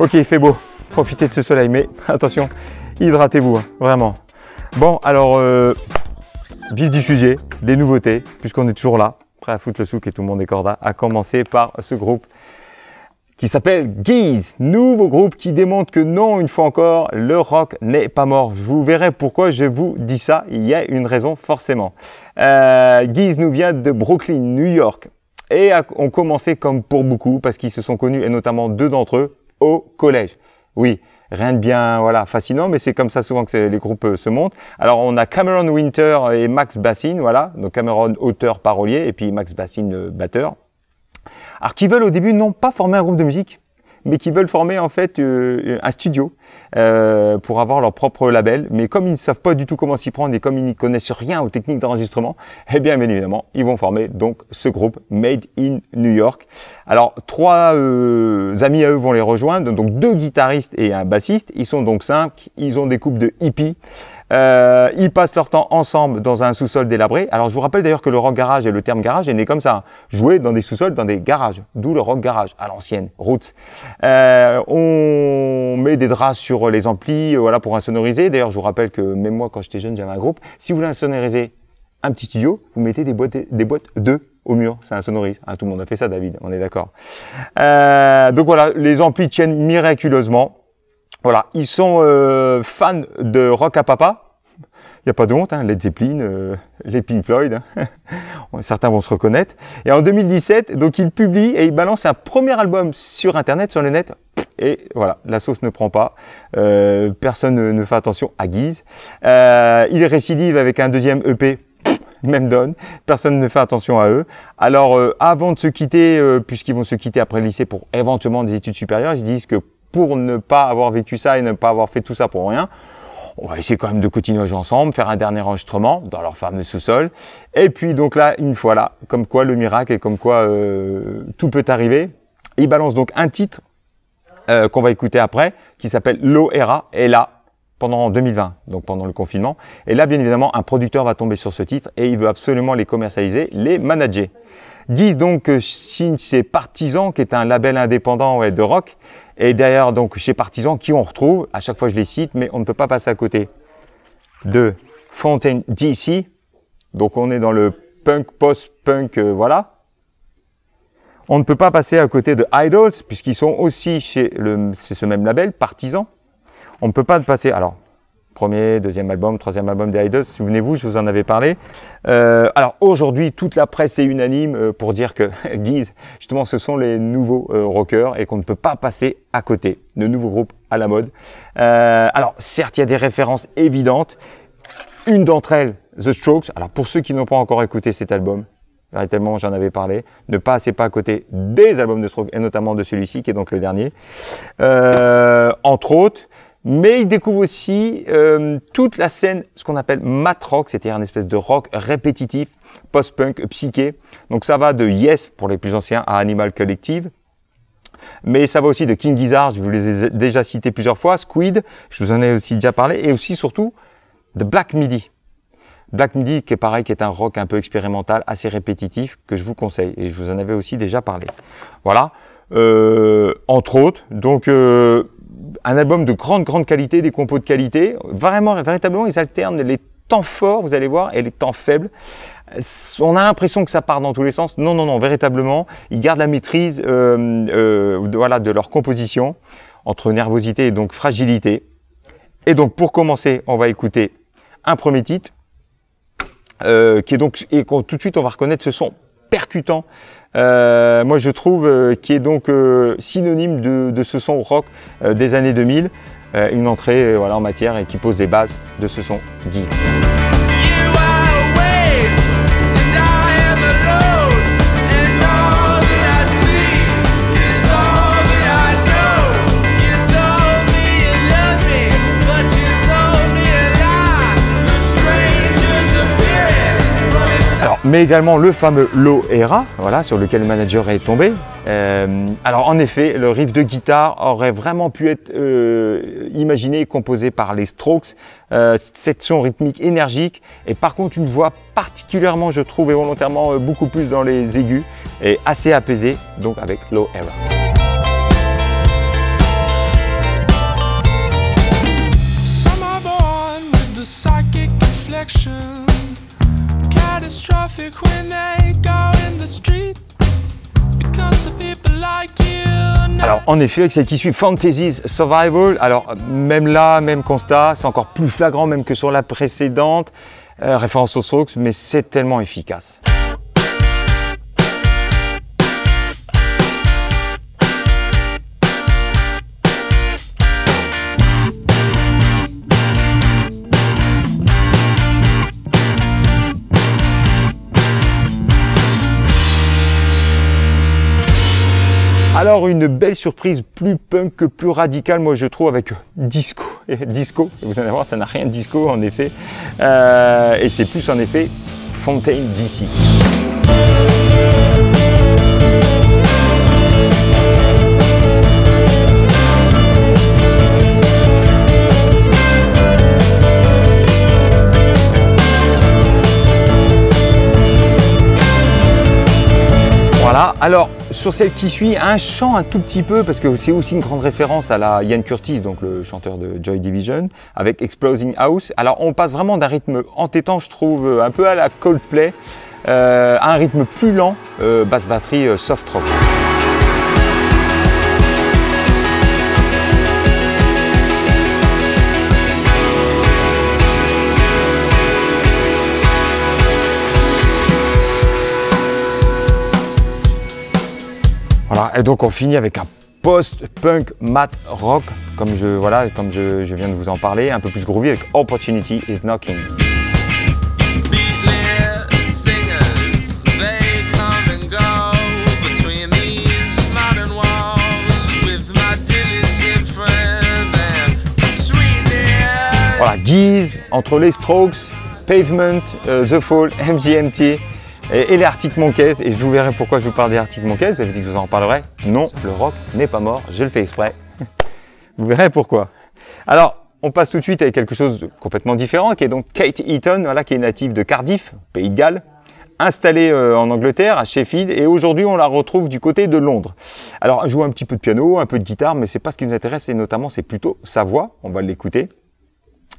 Ok, il fait beau, profitez de ce soleil, mais attention, hydratez-vous, hein, vraiment. Bon, alors, vif du sujet, des nouveautés, puisqu'on est toujours là, prêt à foutre le souk et tout le monde est corda, à commencer par ce groupe qui s'appelle Geese, nouveau groupe qui démontre que non, une fois encore, le rock n'est pas mort. Vous verrez pourquoi je vous dis ça, il y a une raison forcément. Geese nous vient de Brooklyn, New York, et ont commencé comme pour beaucoup, parce qu'ils se sont connus, et notamment deux d'entre eux, au collège. Oui, rien de bien voilà, fascinant, mais c'est comme ça souvent que les groupes se montent. Alors on a Cameron Winter et Max Bassine, voilà, donc Cameron auteur parolier, et puis Max Bassine batteur. Alors qui veulent au début non pas former un groupe de musique, mais qui veulent former en fait un studio pour avoir leur propre label. Mais comme ils ne savent pas du tout comment s'y prendre et comme ils n'y connaissent rien aux techniques d'enregistrement, eh bien évidemment, ils vont former donc ce groupe Made in New York. Alors trois amis à eux vont les rejoindre, donc deux guitaristes et un bassiste. Ils sont donc 5, ils ont des couples de hippies. Ils passent leur temps ensemble dans un sous-sol délabré. Alors je vous rappelle d'ailleurs que le rock garage et le terme garage est né comme ça, hein. Jouer dans des sous-sols, dans des garages, d'où le rock garage à l'ancienne, roots. On met des draps sur les amplis, voilà, pour insonoriser. D'ailleurs je vous rappelle que même moi quand j'étais jeune j'avais un groupe. Si vous voulez insonoriser un petit studio, vous mettez des boîtes 2 au mur, ça insonorise. Ah, tout le monde a fait ça, David, on est d'accord. Donc voilà, les amplis tiennent miraculeusement. Voilà, ils sont fans de rock à papa. Il n'y a pas de honte, hein, Led Zeppelin, les Pink Floyd, hein. Certains vont se reconnaître. Et en 2017, donc ils publient et ils balancent un premier album sur Internet, sur le net. Et voilà, la sauce ne prend pas. Personne ne fait attention à Geese. Ils récidivent avec un deuxième EP. Même donne, personne ne fait attention à eux. Alors, avant de se quitter, puisqu'ils vont se quitter après le lycée pour éventuellement des études supérieures, ils disent que pour ne pas avoir vécu ça et ne pas avoir fait tout ça pour rien, on va essayer quand même de continuer à jouer ensemble, faire un dernier enregistrement dans leur fameux sous-sol. Et puis donc là, une fois là, comme quoi le miracle et comme quoi tout peut arriver, ils balancent donc un titre qu'on va écouter après, qui s'appelle Low Era, et là, pendant 2020, donc pendant le confinement. Et là, bien évidemment, un producteur va tomber sur ce titre et il veut absolument les commercialiser, les manager. Geese donc signe chez Partizan, qui est un label indépendant de rock. Et derrière, donc, chez Partizan, qui on retrouve, à chaque fois je les cite, mais on ne peut pas passer à côté de Fountain DC. Donc on est dans le punk, post-punk, voilà. On ne peut pas passer à côté de Idols, puisqu'ils sont aussi chez ce même label, Partizan. On ne peut pas passer, alors, premier, deuxième album, troisième album des Idols, souvenez-vous, je vous en avais parlé. Alors aujourd'hui, toute la presse est unanime pour dire que Geese, justement, ce sont les nouveaux rockers et qu'on ne peut pas passer à côté de nouveaux groupes à la mode. Alors certes, il y a des références évidentes. Une d'entre elles, The Strokes. Alors pour ceux qui n'ont pas encore écouté cet album, tellement j'en avais parlé, ne passez pas à côté des albums de Strokes et notamment de celui-ci qui est donc le dernier. Entre autres. Mais il découvre aussi toute la scène, ce qu'on appelle mat rock, c'est-à-dire une espèce de rock répétitif, post-punk, psyché. Donc ça va de Yes, pour les plus anciens, à Animal Collective. Mais ça va aussi de King Gizzard, je vous les ai déjà cités plusieurs fois, Squid, je vous en ai aussi déjà parlé, et aussi surtout de Black Midi. Black Midi, qui est pareil, qui est un rock un peu expérimental, assez répétitif, que je vous conseille, et je vous en avais aussi déjà parlé. Voilà, entre autres, donc... un album de grande qualité, des compos de qualité. Véritablement, ils alternent les temps forts, vous allez voir, et les temps faibles. On a l'impression que ça part dans tous les sens. Non, véritablement, ils gardent la maîtrise voilà, de leur composition, entre nervosité et donc fragilité. Et donc, pour commencer, on va écouter un premier titre, qui est donc, et tout de suite, on va reconnaître ce son percutant. Moi je trouve qui est donc synonyme de ce son rock des années 2000, une entrée voilà, en matière et qui pose des bases de ce son Geese. Alors, mais également le fameux Low Era, voilà, sur lequel le manager est tombé. Alors en effet, le riff de guitare aurait vraiment pu être imaginé et composé par les Strokes. Cette son rythmique énergique et par contre une voix particulièrement, je trouve, et volontairement beaucoup plus dans les aigus et assez apaisée, donc avec Low Era. psychic inflection, catastrophic when they go in the street, because the people like you. Alors en effet, avec celle qui suit, Fantasies Survival, alors même là, même constat, c'est encore plus flagrant même que sur la précédente, référence aux Strokes, mais c'est tellement efficace. Alors une belle surprise, plus punk que plus radicale, moi je trouve, avec Disco. Disco, vous allez voir, ça n'a rien de disco en effet. Et c'est plus en effet Fontaine DC. Voilà, alors sur celle qui suit, un chant un tout petit peu, parce que c'est aussi une grande référence à la Ian Curtis, donc le chanteur de Joy Division, avec Exploding House. Alors on passe vraiment d'un rythme entêtant, je trouve, un peu à la Coldplay, à un rythme plus lent, basse batterie, soft rock. Voilà, et donc on finit avec un post-punk mat rock, comme je viens de vous en parler, un peu plus groovy avec Opportunity is Knocking. Voilà, Geese, entre les Strokes, Pavement, The Fall, MGMT. Et les Arctic Monkeys, et je vous verrai pourquoi je vous parle des Arctic Monkeys, vous avez dit que je vous en reparlerai. Non, le rock n'est pas mort, je le fais exprès. Vous verrez pourquoi. Alors, on passe tout de suite avec quelque chose de complètement différent, qui est donc Kate Eaton, voilà, qui est native de Cardiff, pays de Galles, installée en Angleterre, à Sheffield, et aujourd'hui on la retrouve du côté de Londres. Alors, elle joue un petit peu de piano, un peu de guitare, mais c'est pas ce qui nous intéresse, et notamment c'est plutôt sa voix, on va l'écouter.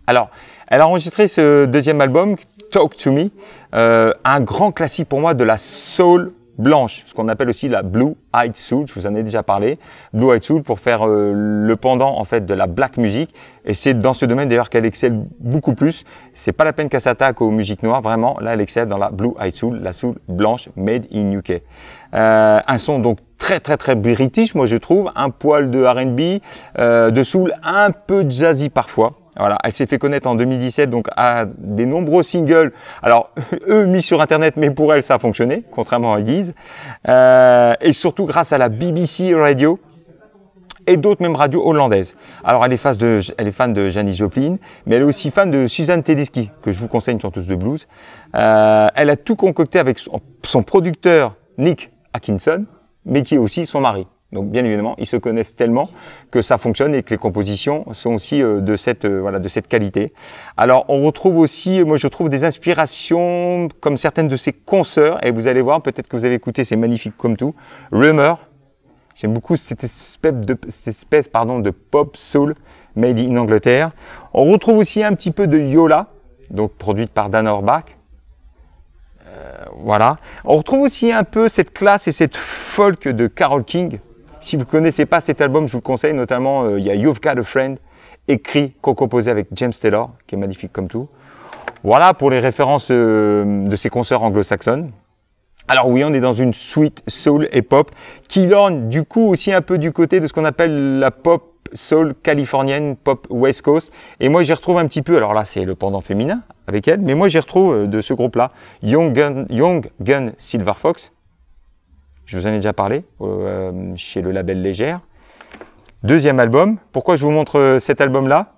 Alors, elle a enregistré ce deuxième album, Talk to Me, un grand classique pour moi de la soul blanche, ce qu'on appelle aussi la Blue Eyed Soul, je vous en ai déjà parlé. Blue Eyed Soul pour faire le pendant en fait de la black music, et c'est dans ce domaine d'ailleurs qu'elle excelle beaucoup plus. C'est pas la peine qu'elle s'attaque aux musiques noires, vraiment, là elle excelle dans la Blue Eyed Soul, la soul blanche made in UK. Un son donc très british, moi je trouve, un poil de R&B, de soul, un peu jazzy parfois. Voilà, elle s'est fait connaître en 2017 donc à des nombreux singles. Alors eux mis sur internet, mais pour elle ça a fonctionné, contrairement à Geese. Et surtout grâce à la BBC Radio et d'autres même radios hollandaises. Alors elle est fan de Janis Joplin, mais elle est aussi fan de Suzanne Tedeschi, que je vous conseille, une chanteuse de blues. Elle a tout concocté avec son producteur Nick Atkinson, mais qui est aussi son mari. Donc bien évidemment, ils se connaissent tellement que ça fonctionne et que les compositions sont aussi de cette qualité. Alors on retrouve aussi, moi je trouve des inspirations comme certaines de ses consoeurs, et vous allez voir, peut-être que vous avez écouté, c'est magnifique comme tout. Rumor, j'aime beaucoup cette espèce de pop soul made in Angleterre. On retrouve aussi un petit peu de Yola, donc produite par Dan Auerbach. Voilà. On retrouve aussi un peu cette classe et cette folk de Carole King. Si vous ne connaissez pas cet album, je vous le conseille, notamment il y a You've Got a Friend, écrit, co-composé avec James Taylor, qui est magnifique comme tout. Voilà pour les références de ses consoeurs anglo-saxonnes. Alors oui, on est dans une sweet soul et pop, qui lorgne du coup aussi un peu du côté de ce qu'on appelle la pop soul californienne, pop West Coast. Et moi j'y retrouve un petit peu, alors là c'est le pendant féminin avec elle, mais moi j'y retrouve de ce groupe-là, Young Gun Silver Fox. Je vous en ai déjà parlé, chez le label Légère. Deuxième album. Pourquoi je vous montre cet album-là?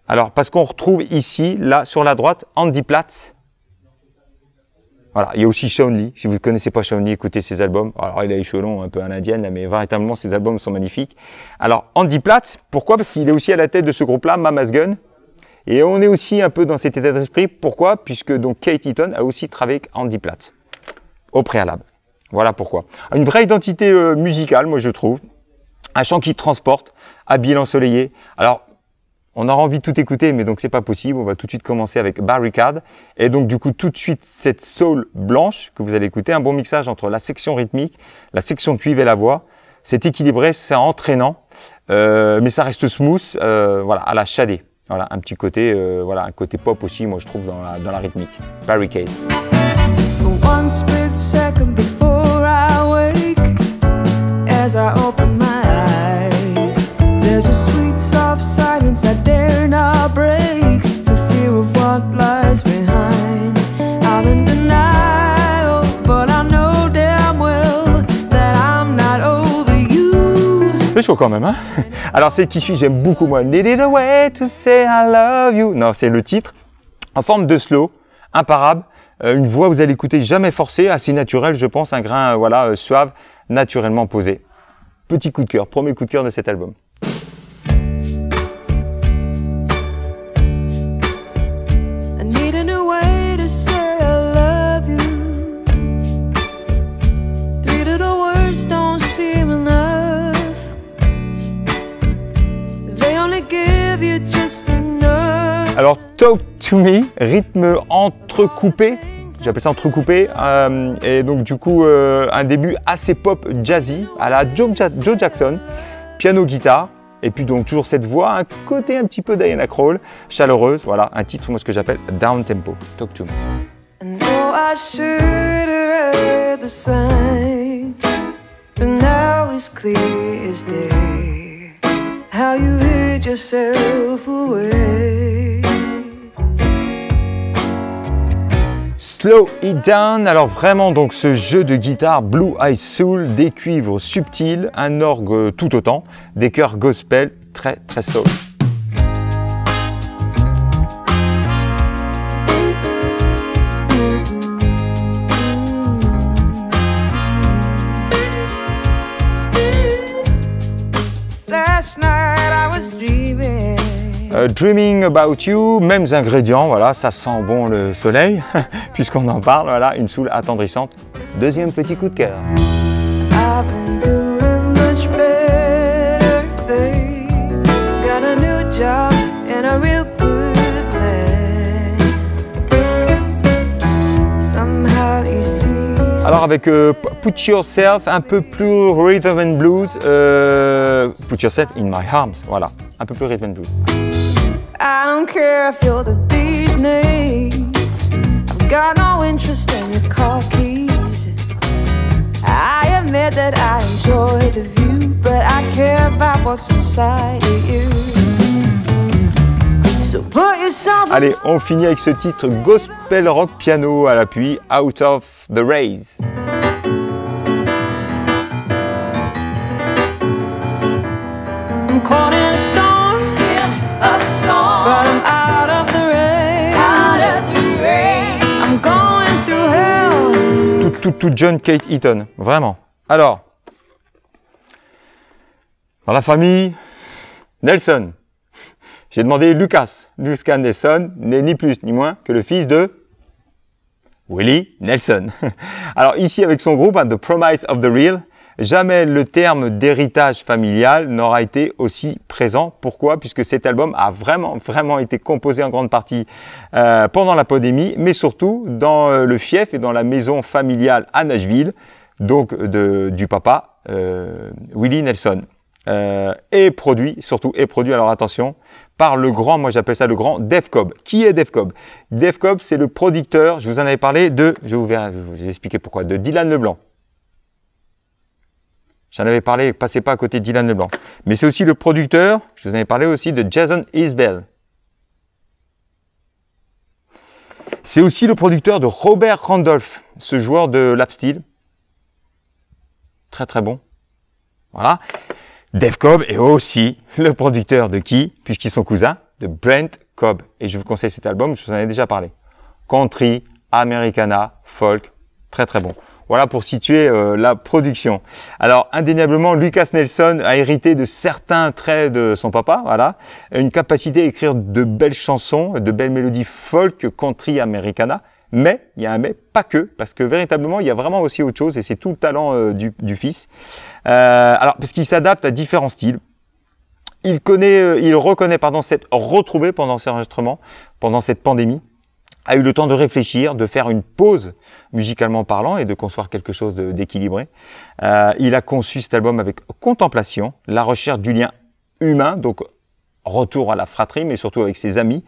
Alors, parce qu'on retrouve ici, là, sur la droite, Andy Platz. Voilà, il y a aussi Shawn Lee. Si vous ne connaissez pas Shawn Lee, écoutez ses albums. Alors, il a les cheveux longs, un peu à l'indienne, là, mais véritablement, ses albums sont magnifiques. Alors, Andy Platz, pourquoi? Parce qu'il est aussi à la tête de ce groupe-là, Mama's Gun. Et on est aussi un peu dans cet état d'esprit. Pourquoi? Puisque donc Kate Eaton a aussi travaillé avec Andy Platz au préalable. Voilà pourquoi. Une vraie identité musicale, moi je trouve. Un chant qui transporte, habile, ensoleillé. Alors, On aura envie de tout écouter, mais donc c'est pas possible. On va tout de suite commencer avec Barricade. Et donc du coup, tout de suite, cette soul blanche que vous allez écouter, un bon mixage entre la section rythmique, la section cuivre et la voix. C'est équilibré, c'est entraînant, mais ça reste smooth, voilà, à la Shadé. Voilà, un petit côté, voilà, un côté pop aussi, moi je trouve dans la rythmique. Barricade. For one split second before I wake, as I open my eyes, there's a sweet soft silence I dare not break, the fear of what lies behind. I'm in denial, but I know damn well that I'm not over you. C'est chaud quand même, hein. Alors c'est qui suis, j'aime beaucoup moi. Needed a way to say I love you. Non, c'est le titre, en forme de slow, imparable. Une voix, vous allez écouter, jamais forcée, assez naturelle, je pense, un grain voilà, suave, naturellement posé. Petit coup de cœur, premier coup de cœur de cet album. I need a new way to say I love you. Three little words don't seem enough. They only give you just enough. Alors, Talk to Me, rythme entrecoupé, j'appelle ça entrecoupé, et donc du coup, un début assez pop jazzy, à la Joe Jackson, piano-guitare, et puis donc toujours cette voix, un côté un petit peu Diana Krall, chaleureuse, voilà, un titre, moi ce que j'appelle down tempo, Talk to Me. I know I should have read the sign, but now it's clear as day how you hid yourself away. Slow It Down, alors vraiment donc ce jeu de guitare Blue Eyed Soul, des cuivres subtils, un orgue tout autant, des chœurs gospel très très soul. Last night I was dreaming. Dreaming About You, mêmes ingrédients, voilà, ça sent bon le soleil, puisqu'on en parle, voilà, une soul attendrissante. Deuxième petit coup de cœur. I've been doing much better, babe. Got a new job and a real good man. Somehow he sees. Alors avec Put Yourself, un peu plus rhythm and blues, Put Yourself in My Arms, voilà, un peu plus rhythm and blues. I don't care if you're the beach names. I've got no interest in your car keys. I admit that I enjoy the view, but I care about what's inside of you. So put yourself. Allez, on finit avec ce titre gospel rock piano à l'appui, Out of the Rays. I'm caught in a storm, but I'm out of the rain. I'm going through hell. Toute jeune Kate Eaton, vraiment. Alors, dans la famille Nelson, j'ai demandé Lucas Nelson n'est ni plus ni moins que le fils de Willie Nelson. Alors ici avec son groupe, The Promise of the Real, jamais le terme d'héritage familial n'aura été aussi présent. Pourquoi? Puisque cet album a vraiment été composé en grande partie pendant la pandémie, mais surtout dans le fief et dans la maison familiale à Nashville, donc du papa Willie Nelson. Et produit, alors attention, par le grand, moi j'appelle ça le grand Def Cobb. Qui est Def Cobb? Def Cobb, c'est le producteur, je vous en avais parlé je vais vous expliquer pourquoi, de Dylan Leblanc. J'en avais parlé, passez pas à côté de Dylan Leblanc. Mais c'est aussi le producteur, je vous en avais parlé aussi, de Jason Isbell. C'est aussi le producteur de Robert Randolph, ce joueur de lap steel. Très très bon. Voilà. Def Cobb est aussi le producteur de qui? Puisqu'ils sont cousins, de Brent Cobb. Et je vous conseille cet album, je vous en ai déjà parlé. Country, Americana, folk, très très bon. Voilà pour situer la production. Alors indéniablement, Lucas Nelson a hérité de certains traits de son papa, voilà, une capacité à écrire de belles chansons, de belles mélodies folk, country, Americana. Mais, il y a un mais, pas que, parce que véritablement, il y a vraiment aussi autre chose, et c'est tout le talent du fils. Alors, parce qu'il s'adapte à différents styles. il reconnaît s'être retrouvé pendant ces enregistrements, pendant cette pandémie, a eu le temps de réfléchir, de faire une pause musicalement parlant et de concevoir quelque chose d'équilibré. Il a conçu cet album avec contemplation, la recherche du lien humain, donc retour à la fratrie, mais surtout avec ses amis.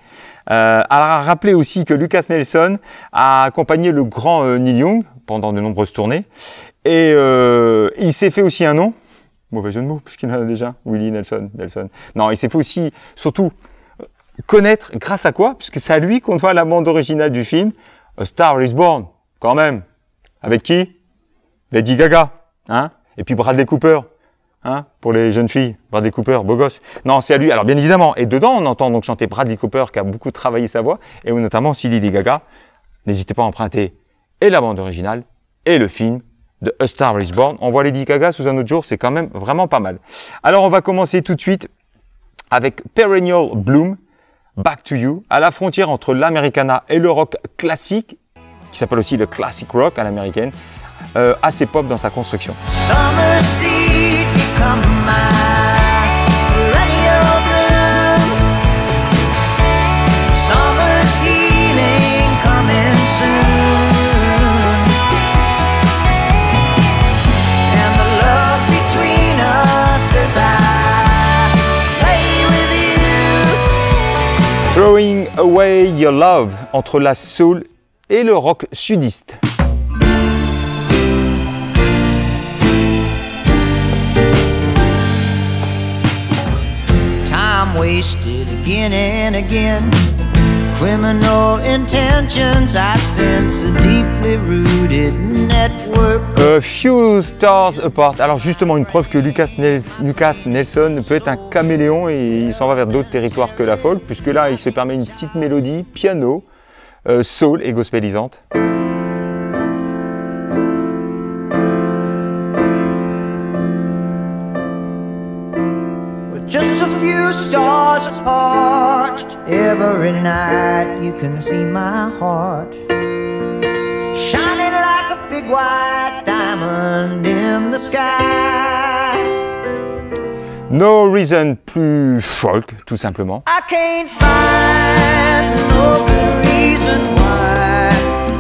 A rappelé aussi que Lukas Nelson a accompagné le grand Neil Young pendant de nombreuses tournées. Et il s'est fait aussi un nom, mauvais jeu de mots, puisqu'il en a déjà, Willie Nelson. Non, il s'est fait aussi, surtout, connaître grâce à quoi? Puisque c'est à lui qu'on doit la bande originale du film A Star is Born, quand même. Avec qui? Lady Gaga, hein? Et puis Bradley Cooper, hein? Pour les jeunes filles, Bradley Cooper, beau gosse. Non, c'est à lui. Alors bien évidemment, et dedans on entend donc chanter Bradley Cooper qui a beaucoup travaillé sa voix, et notamment aussi Lady Gaga. N'hésitez pas à emprunter et la bande originale et le film de A Star is Born. On voit Lady Gaga sous un autre jour, c'est quand même vraiment pas mal. Alors on va commencer tout de suite avec Perennial Bloom, Back to You, à la frontière entre l'Americana et le rock classique, qui s'appelle aussi le classic rock à l'américaine, assez pop dans sa construction. Summer seed become my perennial bloom. Summer's healing coming soon. And the love between us as I play with you. Throwing Away Your Love, entre la soul et le rock sudiste. Wasted again and again. Criminal intentions, I sense a deeply rooted network. A Few Stars Apart. Alors justement, une preuve que Lukas Nelson peut être un caméléon et il s'en va vers d'autres territoires que la folk, puisque là, il se permet une petite mélodie, piano, soul et gospelisante. Just a few stars apart. Every night you can see my heart shining like a big white diamond in the sky. No Reason, plus folk, tout simplement. I can't find no good reason why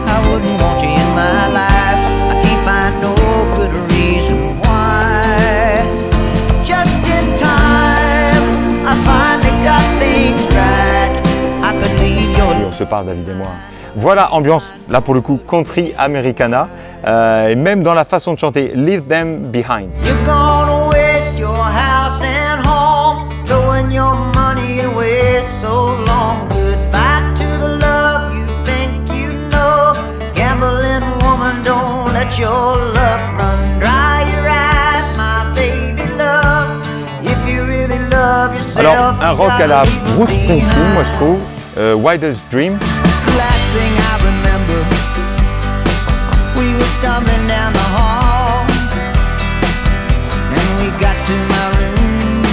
I wouldn't want you in my life. I can't find no good reason why. Just in time I finally got things right. I could leave your... Et on se parle, David et moi. Voilà, ambiance, là pour le coup, country americana, et même dans la façon de chanter, Leave Them Behind. You're gonna waste your house and home, throwing your money away so long. Goodbye to the love you think you know. Gambling woman, don't let your luck run dry your eyes, my baby love. If you really love yourself. Alors, un rock à la Bruce Springsteen, moi je trouve, Wildest Dream. Last thing I remember, we were stumbling down the hall, and we got to my room,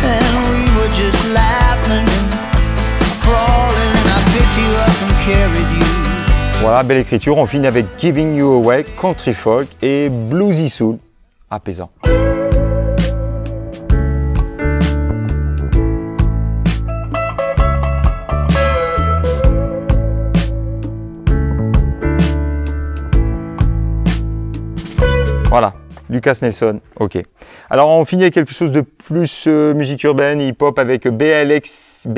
and we were just laughing and crawling, and I picked you up and carried you. Voilà, belle écriture. On finit avec Giving You Away, country folk et bluesy soul, apaisant. Voilà, Lukas Nelson, ok. Alors on finit avec quelque chose de plus musique urbaine, hip-hop avec BLXST,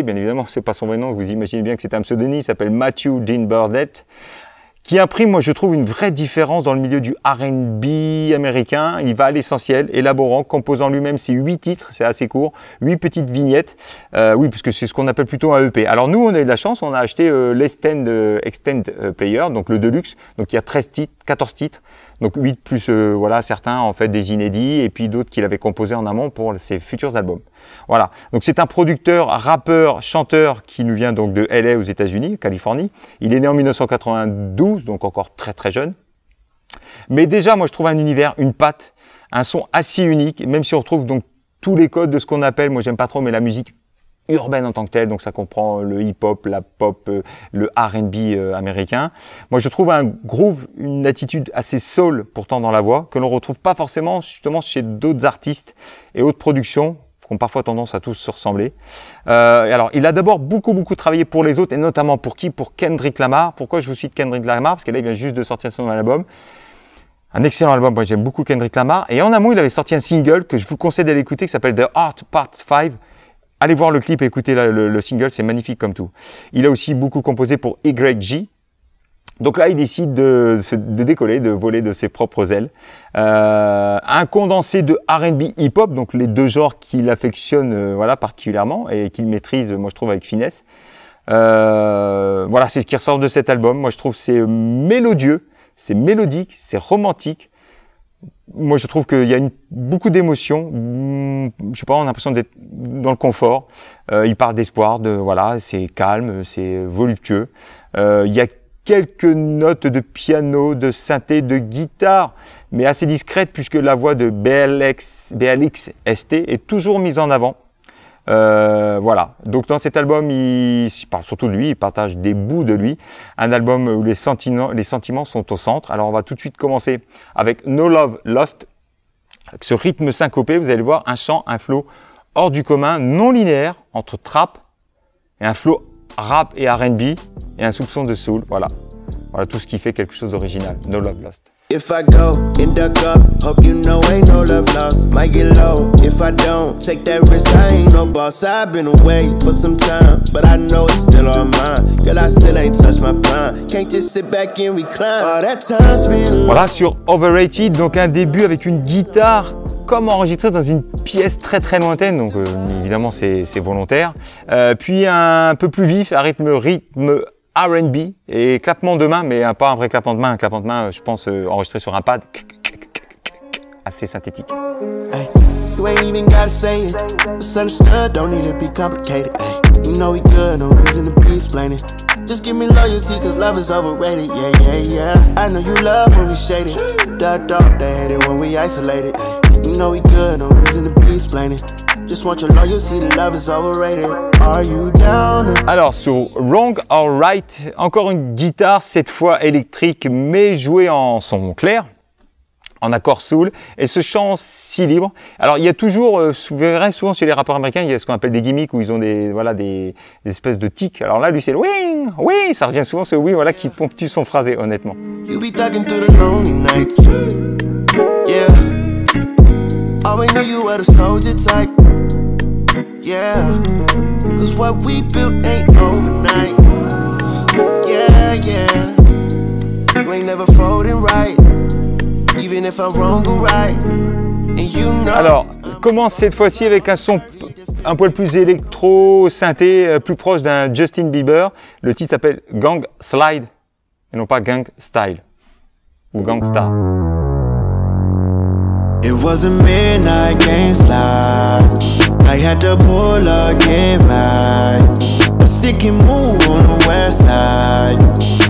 bien évidemment, c'est pas son vrai nom, vous imaginez bien que c'est un pseudonyme, il s'appelle Matthew Dean Burdett, qui imprime, moi je trouve, une vraie différence dans le milieu du R&B américain. Il va à l'essentiel, élaborant, composant lui-même ses 8 titres, c'est assez court, 8 petites vignettes, oui, parce que c'est ce qu'on appelle plutôt un EP. Alors nous, on a eu de la chance, on a acheté l'Extend Player, donc le Deluxe, donc il y a 13 titres, 14 titres, donc 8 plus voilà, certains en fait des inédits et puis d'autres qu'il avait composés en amont pour ses futurs albums. Voilà, donc c'est un producteur, rappeur, chanteur qui nous vient donc de LA aux États-Unis, Californie. Il est né en 1992, donc encore très très jeune. Mais déjà, moi je trouve un univers, une patte, un son assez unique, même si on retrouve donc tous les codes de ce qu'on appelle, moi j'aime pas trop, mais la musique urbaine en tant que telle, donc ça comprend le hip-hop, la pop, le R&B américain. Moi, je trouve un groove, une attitude assez soul pourtant dans la voix, que l'on retrouve pas forcément justement chez d'autres artistes et autres productions qui ont parfois tendance à tous se ressembler. Alors, il a d'abord beaucoup travaillé pour les autres, et notamment pour qui? Pour Kendrick Lamar. Pourquoi je vous cite Kendrick Lamar? Parce que là, il vient juste de sortir son album. Un excellent album, moi j'aime beaucoup Kendrick Lamar. Et en amont, il avait sorti un single que je vous conseille d'aller écouter, qui s'appelle The Art Part 5. Allez voir le clip et écoutez le single, c'est magnifique comme tout. Il a aussi beaucoup composé pour YG. Donc là, il décide de décoller, de voler de ses propres ailes. Un condensé de R&B hip-hop, donc les deux genres qu'il affectionne voilà, particulièrement et qu'il maîtrise, moi je trouve, avec finesse. Voilà, c'est ce qui ressort de cet album. Moi je trouve c'est mélodieux, c'est mélodique, c'est romantique. Moi je trouve qu'il y a beaucoup d'émotions. Je sais pas, on a l'impression d'être dans le confort. Il part d'espoir, voilà, c'est calme, c'est voluptueux. Il y a quelques notes de piano, de synthé, de guitare, mais assez discrètes puisque la voix de BLX ST est toujours mise en avant. Voilà. Donc dans cet album, il parle surtout de lui, il partage des bouts de lui. Un album où les sentiments sont au centre. Alors on va tout de suite commencer avec No Love Lost. Avec ce rythme syncopé, vous allez voir un chant, un flow hors du commun, non linéaire, entre trap et un flow rap et R&B et un soupçon de soul, voilà. Voilà tout ce qui fait quelque chose d'original. No Love Lost. If I go and duck up, hope you know ain't no love lost. Might get low if I don't take that risk. I ain't no boss. I've been away for some time, but I know it's still all mine. Girl, I still ain't touched my prime. Can't just sit back and recline. All that time's been. Voilà sur Overrated, donc un début avec une guitare comme enregistré dans une pièce très lointaine, donc évidemment c'est volontaire. Puis un peu plus vif, un rythme R&B et clappement de main, mais pas un vrai clappement de main, un clappement de main, je pense, enregistré sur un pad, assez synthétique. Hey, you ain't even gotta say it. It's understood, don't need to be complicated. Hey, you know we good, no reason to be explaining. Just give me loyalty, cause love is overrated. Yeah. I know you love when we shaded. They hate it when we isolated. Hey, you know we good, no reason to be explaining. Just want your loyalty, the love is overrated. Are you down? Alors sur Wrong or Right, encore une guitare, cette fois électrique, mais jouée en son clair, en accord soul, et ce chant si libre. Alors il y a toujours, vous verrez souvent chez les rappeurs américains, il y a ce qu'on appelle des gimmicks où ils ont des espèces de tics. Alors là, lui c'est le oui, oui, ça revient souvent ce oui, voilà, qui ponctue son phrasé, honnêtement. You be thugging through the lonely nights. Yeah. Always knew you were the soldier type. Yeah. Cause what we built ain't overnight. Yeah. You ain't never folding right. Even if I'm wrong or right. And you know. Alors, commence cette fois-ci avec un son un poil plus électro, synthé, plus proche d'un Justin Bieber. Le titre s'appelle Gang Slide et non pas Gang Style ou Gangstar. It was a midnight game slide. I had to pull up, get right. A sticky move on the west side.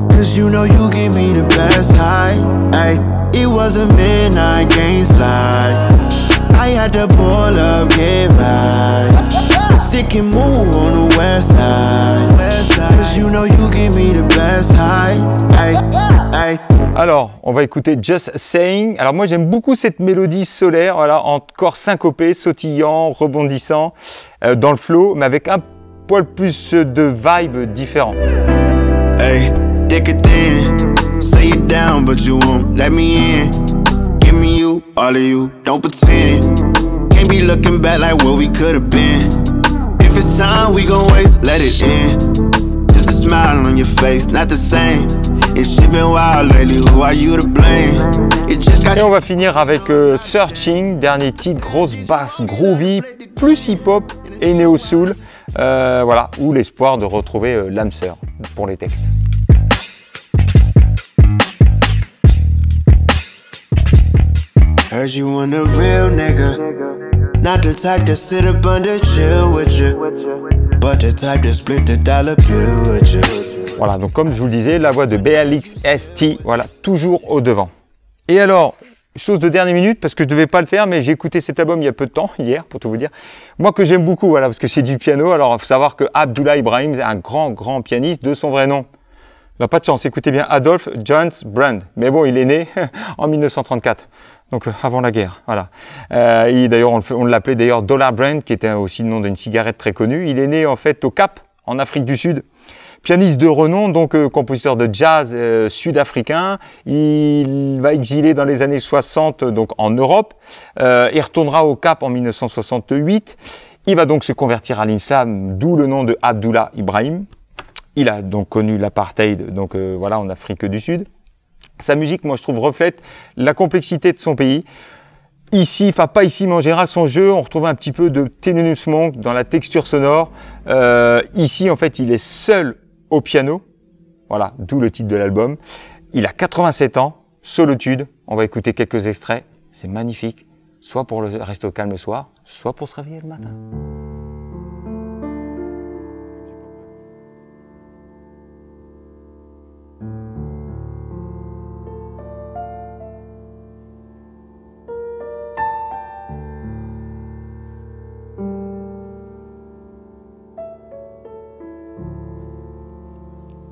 Cause you know you give me the best high. Ay, it was a midnight game slide. I had to pull up, get right. A sticky move on the west side. Cause you know you give me the best high. Ay. Alors, on va écouter Just Saying. Alors moi j'aime beaucoup cette mélodie solaire, voilà, encore syncopé, sautillant, rebondissant, dans le flow, mais avec un poil plus de vibe différent. Hey, dick it then, say it down but you won't let me in. Give me you, all of you, don't pretend. Can't be looking back like what we could have been. If it's time we gon' waste, let it in. Just a smile on your face, not the same. Et on va finir avec Searching, dernier titre, grosse basse, groovy, plus hip-hop et néo-soul, voilà, ou l'espoir de retrouver l'âme sœur pour les textes. Heard you want a real nigga, not the type to sit up under chill with you, but the type to split the dollar bill with you. Voilà, donc comme je vous le disais, la voix de BLX ST, voilà, toujours au devant. Et alors, chose de dernière minute, parce que je ne devais pas le faire, mais j'ai écouté cet album il y a peu de temps, hier, pour tout vous dire. Moi, que j'aime beaucoup, voilà, parce que c'est du piano. Alors, il faut savoir que Abdullah Ibrahim est un grand pianiste de son vrai nom. Il n'a pas de chance, écoutez bien, Adolphe Jones Brand. Mais bon, il est né en 1934. Donc avant la guerre, voilà. D'ailleurs, on l'appelait d'ailleurs Dollar Brand, qui était aussi le nom d'une cigarette très connue. Il est né en fait au Cap, en Afrique du Sud. Pianiste de renom, donc compositeur de jazz sud-africain. Il va exiler dans les années 60 donc en Europe. Il retournera au Cap en 1968. Il va donc se convertir à l'islam, d'où le nom de Abdullah Ibrahim. Il a donc connu l'apartheid, donc voilà, en Afrique du Sud. Sa musique, moi, je trouve, reflète la complexité de son pays. Ici, enfin pas ici, mais en général, son jeu, on retrouve un petit peu de Thelonious Monk dans la texture sonore. Ici, en fait, il est seul au piano. Voilà, d'où le titre de l'album. Il a 87 ans, solitude. On va écouter quelques extraits. C'est magnifique. Soit pour rester au calme le soir, soit pour se réveiller le matin.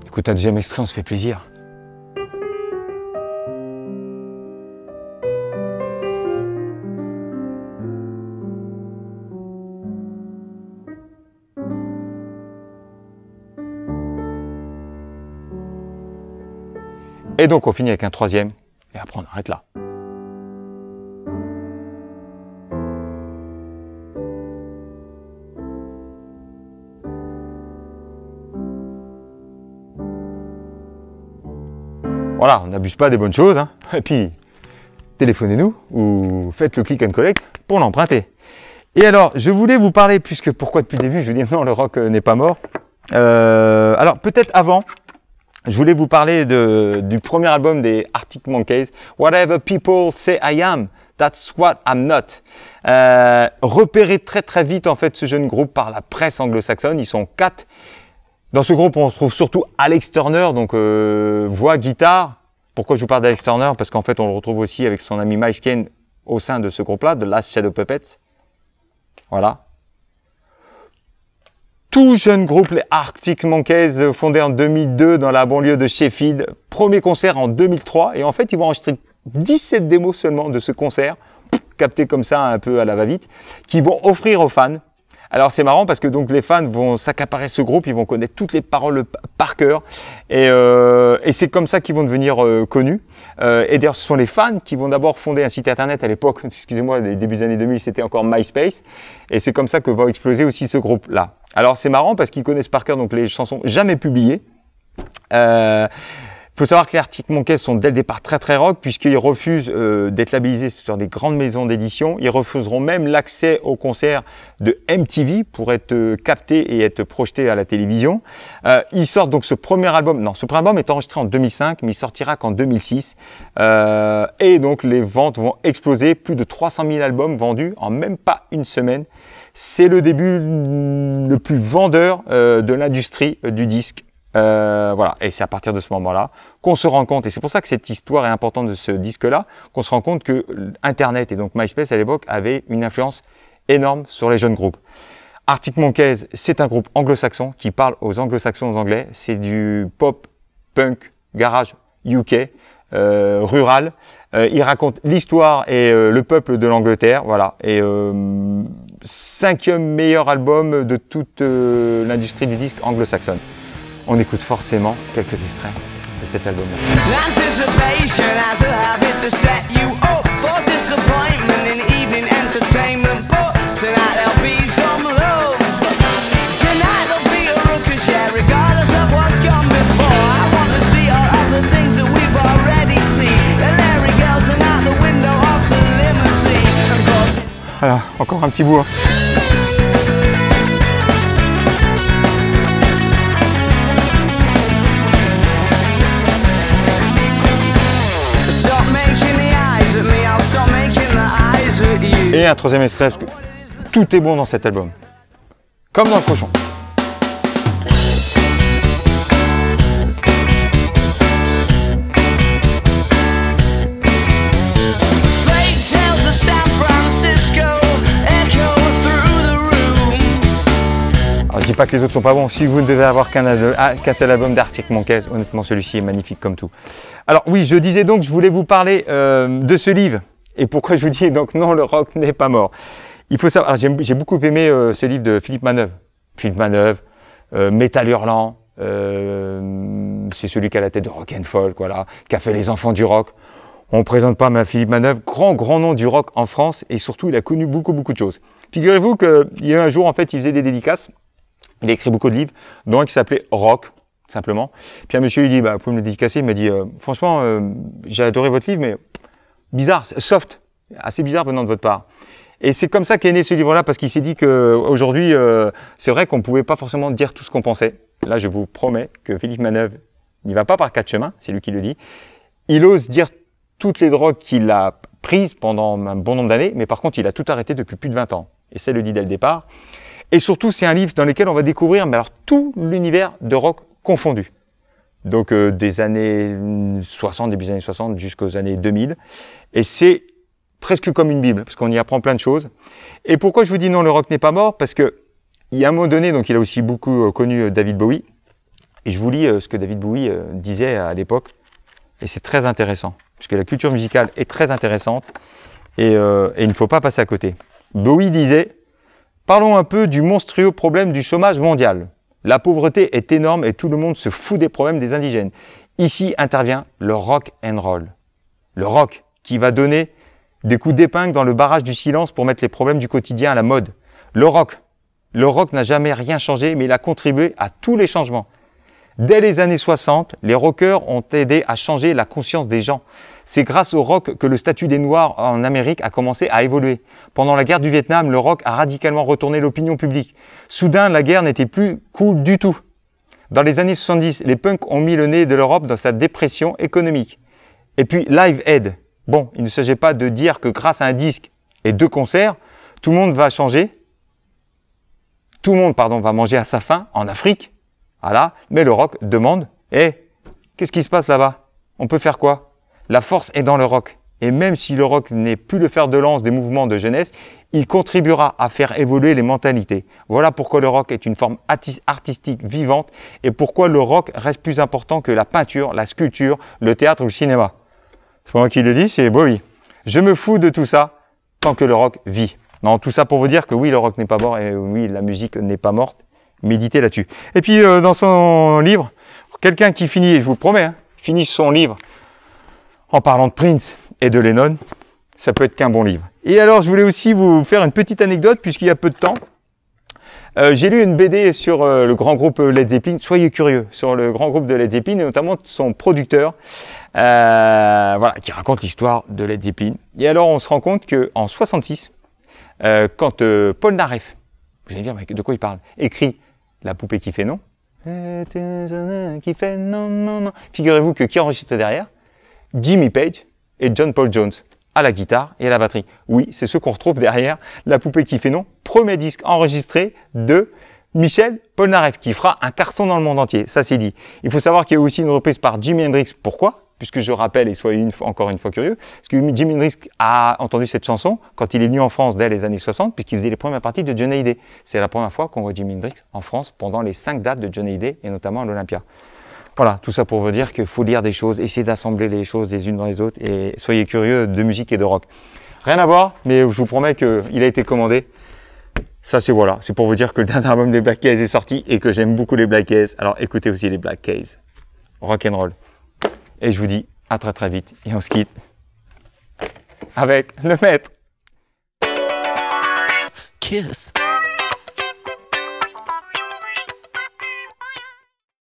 Écoute, un deuxième extrait, on se fait plaisir. Et donc, on finit avec un troisième, et après, on arrête là. Voilà, on n'abuse pas des bonnes choses, hein. Et puis téléphonez-nous ou faites le click and collect pour l'emprunter. Et alors, je voulais vous parler, puisque pourquoi depuis le début, je vous dis non, le rock n'est pas mort. Alors peut-être avant, je voulais vous parler du premier album des Arctic Monkeys, Whatever People Say I Am, That's What I'm Not. Repéré très vite en fait ce jeune groupe par la presse anglo-saxonne, ils sont 4. Dans ce groupe, on retrouve surtout Alex Turner, donc voix, guitare. Pourquoi je vous parle d'Alex Turner? Parce qu'en fait, on le retrouve aussi avec son ami Miles Kane au sein de ce groupe-là, de Last Shadow Puppets. Voilà. Tout jeune groupe, les Arctic Monkeys, fondé en 2002 dans la banlieue de Sheffield. Premier concert en 2003. Et en fait, ils vont enregistrer 17 démos seulement de ce concert, captés comme ça un peu à la va-vite, qu'ils vont offrir aux fans. Alors c'est marrant parce que donc les fans vont s'accaparer ce groupe, ils vont connaître toutes les paroles par cœur et c'est comme ça qu'ils vont devenir connus. Et d'ailleurs ce sont les fans qui vont d'abord fonder un site internet à l'époque, excusez-moi, les débuts des années 2000 c'était encore MySpace et c'est comme ça que va exploser aussi ce groupe-là. Alors c'est marrant parce qu'ils connaissent par cœur donc les chansons jamais publiées. Il faut savoir que les Arctic Monkeys sont dès le départ très rock puisqu'ils refusent d'être labellisés sur des grandes maisons d'édition. Ils refuseront même l'accès aux concerts de MTV pour être captés et être projetés à la télévision. Ils sortent donc ce premier album. Non, ce premier album est enregistré en 2005, mais il sortira qu'en 2006. Et donc les ventes vont exploser. Plus de 300 000 albums vendus en même pas une semaine. C'est le début le plus vendeur de l'industrie du disque. Voilà, et c'est à partir de ce moment-là qu'on se rend compte, et c'est pour ça que cette histoire est importante de ce disque-là, qu'on se rend compte que Internet et donc MySpace à l'époque avaient une influence énorme sur les jeunes groupes. Arctic Monkeys, c'est un groupe anglo-saxon qui parle aux anglo-saxons anglais, c'est du pop, punk, garage, UK, rural. Il raconte l'histoire et le peuple de l'Angleterre, voilà, et 5e meilleur album de toute l'industrie du disque anglo-saxonne. On écoute forcément quelques extraits de cet album-là. Voilà, encore un petit bout. Hein. Et un troisième extrait, parce que tout est bon dans cet album. Comme dans le cochon. pas que les autres sont pas bons. Si vous ne devez avoir qu'un seul album d'Arctic Monkeys, honnêtement, celui-ci est magnifique comme tout. Alors oui, je disais donc, je voulais vous parler de ce livre. Et pourquoi je vous dis donc non, le rock n'est pas mort. Il faut savoir, j'ai beaucoup aimé ce livre de Philippe Manœuvre. Philippe Manœuvre, Métal Hurlant, c'est celui qui a la tête de rock and folk, voilà, qui a fait Les Enfants du rock. On ne présente pas Philippe Manœuvre, grand nom du rock en France, et surtout il a connu beaucoup de choses. Figurez-vous qu'il y a eu un jour, en fait, il faisait des dédicaces. Il a écrit beaucoup de livres, dont un qui s'appelait Rock, simplement. Puis un monsieur lui dit, bah, vous pouvez me le dédicacer. Il m'a dit, franchement, j'ai adoré votre livre, mais bizarre, soft, assez bizarre venant de votre part. Et c'est comme ça qu'est né ce livre-là, parce qu'il s'est dit qu'aujourd'hui, c'est vrai qu'on ne pouvait pas forcément dire tout ce qu'on pensait. Là, je vous promets que Philippe Manœuvre n'y va pas par quatre chemins, c'est lui qui le dit. Il ose dire toutes les drogues qu'il a prises pendant un bon nombre d'années, mais par contre, il a tout arrêté depuis plus de 20 ans. Et ça, il le dit dès le départ. Et surtout, c'est un livre dans lequel on va découvrir mais alors, tout l'univers de rock confondu. Donc, des années 60, début des années 60 jusqu'aux années 2000. Et c'est presque comme une Bible, parce qu'on y apprend plein de choses. Et pourquoi je vous dis non, le rock n'est pas mort? Parce que il y a un moment donné, donc il a aussi beaucoup connu David Bowie. Et je vous lis ce que David Bowie disait à l'époque. Et c'est très intéressant, puisque la culture musicale est très intéressante. Et il ne faut pas passer à côté. Bowie disait « Parlons un peu du monstrueux problème du chômage mondial. La pauvreté est énorme et tout le monde se fout des problèmes des indigènes. Ici intervient le rock and roll. Le rock qui va donner des coups d'épingle dans le barrage du silence pour mettre les problèmes du quotidien à la mode. Le rock n'a jamais rien changé, mais il a contribué à tous les changements. Dès les années 60, les rockers ont aidé à changer la conscience des gens. C'est grâce au rock que le statut des Noirs en Amérique a commencé à évoluer. Pendant la guerre du Vietnam, le rock a radicalement retourné l'opinion publique. Soudain, la guerre n'était plus cool du tout. Dans les années 70, les punks ont mis le nez de l'Europe dans sa dépression économique. Et puis, Live Aid. Bon, il ne s'agit pas de dire que grâce à un disque et 2 concerts, tout le monde va changer. Tout le monde, va manger à sa faim en Afrique. Voilà. Mais le rock demande, qu'est-ce qui se passe là-bas? On peut faire quoi? La force est dans le rock. Et même si le rock n'est plus le fer de lance des mouvements de jeunesse, il contribuera à faire évoluer les mentalités. Voilà pourquoi le rock est une forme artistique vivante et pourquoi le rock reste plus important que la peinture, la sculpture, le théâtre ou le cinéma. C'est pas moi qui le dis, c'est Bowie. Je me fous de tout ça tant que le rock vit. Non, tout ça pour vous dire que oui, le rock n'est pas mort et oui, la musique n'est pas morte. Méditez là-dessus. Et puis, dans son livre, quelqu'un qui finit, et je vous le promets, finit son livre en parlant de Prince et de Lennon, ça peut être qu'un bon livre. Et alors, je voulais aussi vous faire une petite anecdote, puisqu'il y a peu de temps, j'ai lu une BD sur le grand groupe Led Zeppelin. Soyez curieux sur le grand groupe de Led Zeppelin, et notamment son producteur, qui raconte l'histoire de Led Zeppelin. Et alors, on se rend compte qu'en 66, quand Paul Naref, vous allez dire, mais de quoi il parle, écrit La poupée qui fait non, qui fait non, non, non. Figurez-vous que qui enregistre derrière? Jimmy Page et John Paul Jones, à la guitare et à la batterie. Oui, c'est ceux qu'on retrouve derrière La poupée qui fait non, premier disque enregistré de Michel Polnareff, qui fera un carton dans le monde entier, ça c'est dit. Il faut savoir qu'il y a aussi une reprise par Jimi Hendrix. Pourquoi? Puisque je rappelle, et soyez encore une fois curieux, parce que Jimi Hendrix a entendu cette chanson quand il est venu en France dès les années 60, puisqu'il faisait les premières parties de Johnny Hallyday. C'est la première fois qu'on voit Jimi Hendrix en France pendant les 5 dates de Johnny Hallyday, et notamment à l'Olympia. Voilà, tout ça pour vous dire qu'il faut lire des choses, essayer d'assembler les choses les unes dans les autres, et soyez curieux de musique et de rock. Rien à voir, mais je vous promets qu'il a été commandé. Ça, c'est voilà, c'est pour vous dire que le dernier album des Black Keys est sorti et que j'aime beaucoup les Black Keys. Alors écoutez aussi les Black Keys. Rock and roll. Et je vous dis à très très vite et on se quitte avec le maître. Kiss.